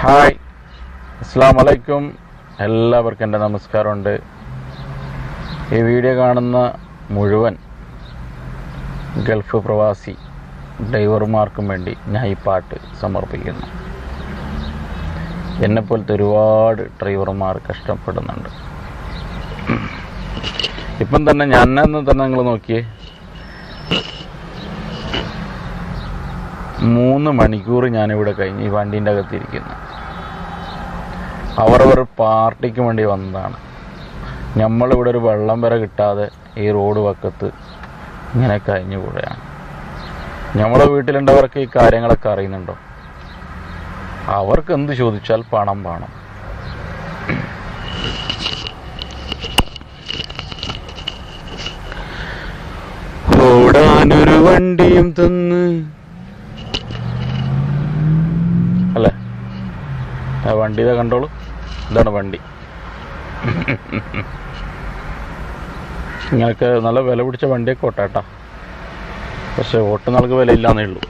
Hi, അസ്സലാമു അലൈക്കും. എല്ലാവർക്കും എൻ്റെ നമസ്കാരമുണ്ട്. ഈ വീഡിയോ കാണുന്ന മുഴുവൻ ഗൾഫ് പ്രവാസി ഡ്രൈവർമാർക്കും വേണ്ടി ഞാൻ ഈ പാട്ട് സമർപ്പിക്കുന്നു. എന്നെപ്പോലത്തെ ഒരുപാട് ഡ്രൈവർമാർ കഷ്ടപ്പെടുന്നുണ്ട്. ഇപ്പം തന്നെ ഞാനെന്ന് തന്നെ നിങ്ങൾ നോക്കിയേ, 3 മണിക്കൂർ ഞാനിവിടെ കഴിഞ്ഞ് ഈ വണ്ടീൻ്റെ അകത്തിരിക്കുന്നു. അവരവർ പാർട്ടിക്ക് വേണ്ടി വന്നതാണ്. നമ്മളിവിടെ ഒരു വെള്ളം വരെ കിട്ടാതെ ഈ റോഡ് വക്കത്ത് ഇങ്ങനെ കഴിഞ്ഞു കൂടെയാണ്. നമ്മളെ വീട്ടിലുണ്ടവർക്ക് ഈ കാര്യങ്ങളൊക്കെ അറിയുന്നുണ്ടോ? അവർക്ക് എന്ത് ചോദിച്ചാൽ പണം വേണം. ഓടാനൊരു വണ്ടിയും തന്ന് അല്ലേ, ആ വണ്ടി ഇതാ കണ്ടോളൂ. ഇതാണ് വണ്ടി. ഇങ്ങനെയൊക്കെ നല്ല വില പിടിച്ച വണ്ടിയൊക്കെ ഓട്ടാട്ടാ, പക്ഷെ ഓട്ടുന്നാൾക്ക് വില ഇല്ലാന്നേ ഉള്ളൂ.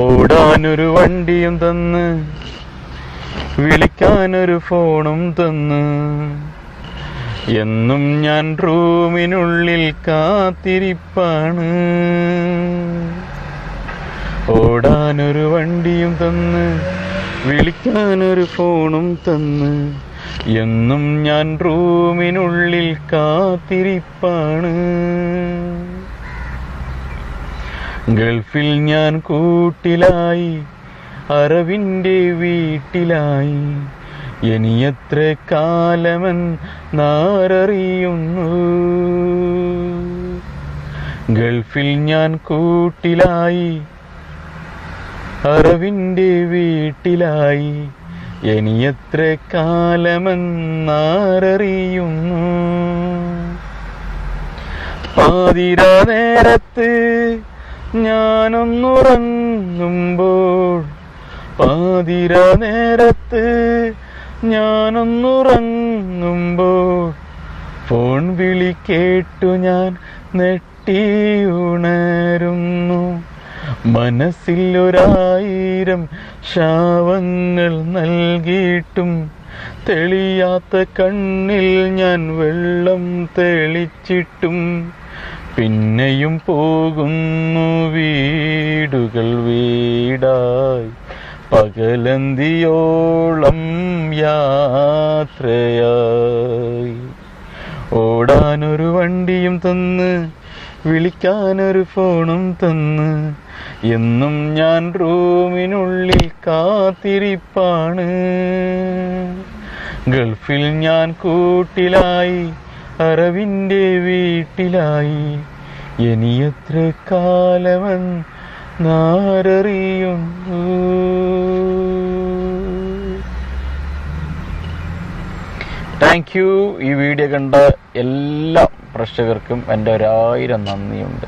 ഓടാനൊരു വണ്ടിയും തന്ന്, വിളിക്കാനൊരു ഫോണും തന്ന്, എന്നും ഞാൻ റൂമിനുള്ളിൽ കാത്തിരിപ്പാണ്. ഓടാനൊരു വണ്ടിയും തന്ന്, വിളിക്കാനൊരു ഫോണും തന്ന്, എന്നും ഞാൻ റൂമിനുള്ളിൽ കാത്തിരിപ്പാണ്. ഗൾഫിൽ ഞാൻ കൂട്ടിലായി, അറവിൻ്റെ വീട്ടിലായി, ഇനിയെത്ര കാലമെന്നാരറിയുന്നു. ഗൾഫിൽ ഞാൻ കൂട്ടിലായി, അറവിൻ്റെ വീട്ടിലായി, ഇനിയെത്ര കാലമെന്നാരറിയുന്നു. പാതിരാ നേരത്ത് ഞാനൊന്നുറങ്ങുമ്പോൾ, പാതിരാ നേരത്ത് ഞാനൊന്നുറങ്ങുമ്പോൾ, ഫോൺ വിളി കേട്ടു ഞാൻ നെട്ടി ഉണരുന്നു. മനസ്സിൽ 1000 ശാപങ്ങൾ നൽകിയിട്ടും, തെളിയാത്ത കണ്ണിൽ ഞാൻ വെള്ളം തെളിച്ചിട്ടും, പിന്നെയും പോകുന്നു വീടുകൾ വീടായി, പകലന്തിയോളം യാത്രയായി. ഓടാനൊരു വണ്ടിയും തന്ന്, വിളിക്കാനൊരു ഫോണും തന്ന്, എന്നും ഞാൻ റൂമിനുള്ളിൽ കാത്തിരിപ്പാണ്. ഗൾഫിൽ ഞാൻ കൂട്ടിലായി, അറവിൻ്റെ വീട്ടിലായി, ഇനിയെത്ര കാലമെന്നാരറിയുന്നു. Thank you. ഈ വീഡിയോ കണ്ട എല്ലാ പ്രേക്ഷകർക്കും എൻ്റെ 1000 നന്ദിയുണ്ട്.